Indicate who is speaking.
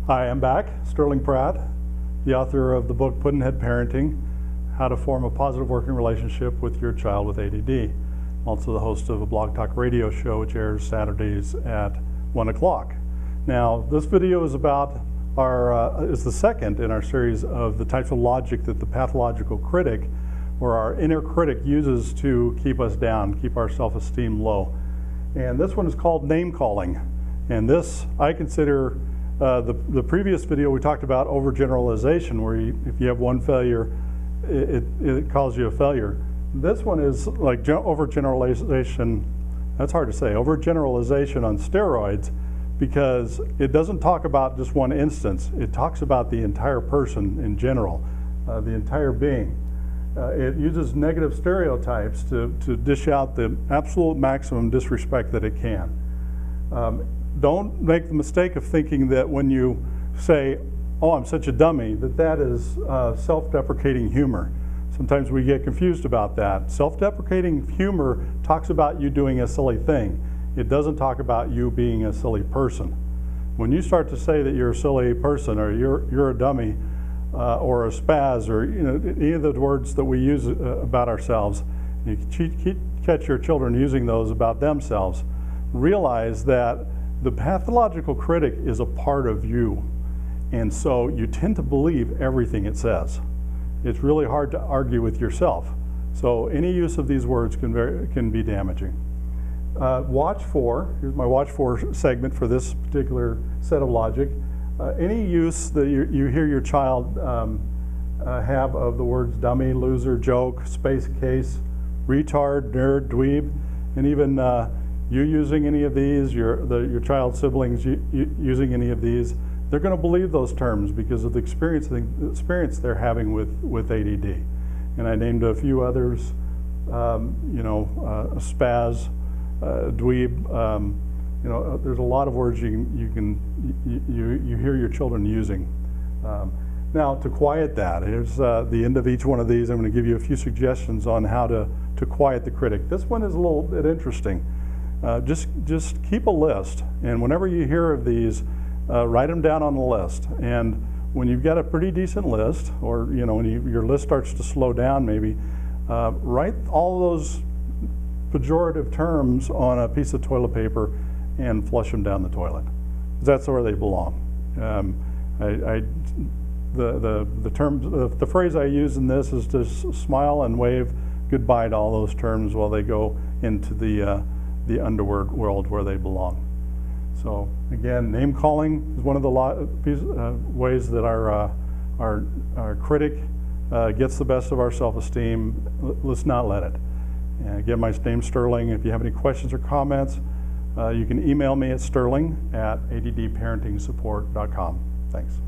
Speaker 1: Hi, I'm back, Sterling Pratt, the author of the book Puddinhead Parenting, How to Form a Positive Working Relationship with Your Child with ADD. I'm also the host of a Blog Talk radio show which airs Saturdays at 1 o'clock. Now, this video is about is the second in our series of the types of logic that the pathological critic or our inner critic uses to keep us down, keep our self-esteem low. And this one is called name calling. And this, I consider, the previous video we talked about overgeneralization, where if you have one failure, it calls you a failure. This one is like overgeneralization, that's hard to say, overgeneralization on steroids, because it doesn't talk about just one instance. It talks about the entire person in general, the entire being. It uses negative stereotypes to dish out the absolute maximum disrespect that it can. Don't make the mistake of thinking that when you say, oh, I'm such a dummy, that is self-deprecating humor. Sometimes we get confused about that. Self-deprecating humor talks about you doing a silly thing. It doesn't talk about you being a silly person. When you start to say that you're a silly person, or you're a dummy, or a spaz, or any of the words that we use about ourselves, you catch your children using those about themselves, realize that the pathological critic is a part of you, and so you tend to believe everything it says. It's really hard to argue with yourself. So any use of these words can be damaging. Watch for, here's my watch for segment for this particular set of logic. Any use that you hear your child have of the words dummy, loser, joke, space case, retard, nerd, dweeb, and even you using any of these, your child's siblings using any of these, they're going to believe those terms because of the experience they're having with ADD. And I named a few others, spaz, dweeb. There's a lot of words you hear your children using. Now, to quiet that, here's the end of each one of these. I'm going to give you a few suggestions on how to quiet the critic. This one is a little bit interesting. Just keep a list, and whenever you hear of these, write them down on the list. And when you've got a pretty decent list, or when your list starts to slow down, maybe write all those pejorative terms on a piece of toilet paper and flush them down the toilet. That's where they belong. The phrase I use in this is to smile and wave goodbye to all those terms while they go into the underworld where they belong. So again, name calling is one of the ways that our critic gets the best of our self-esteem. Let's not let it. And again, my name's Sterling. If you have any questions or comments, you can email me at sterling@addparentingsupport.com. Thanks.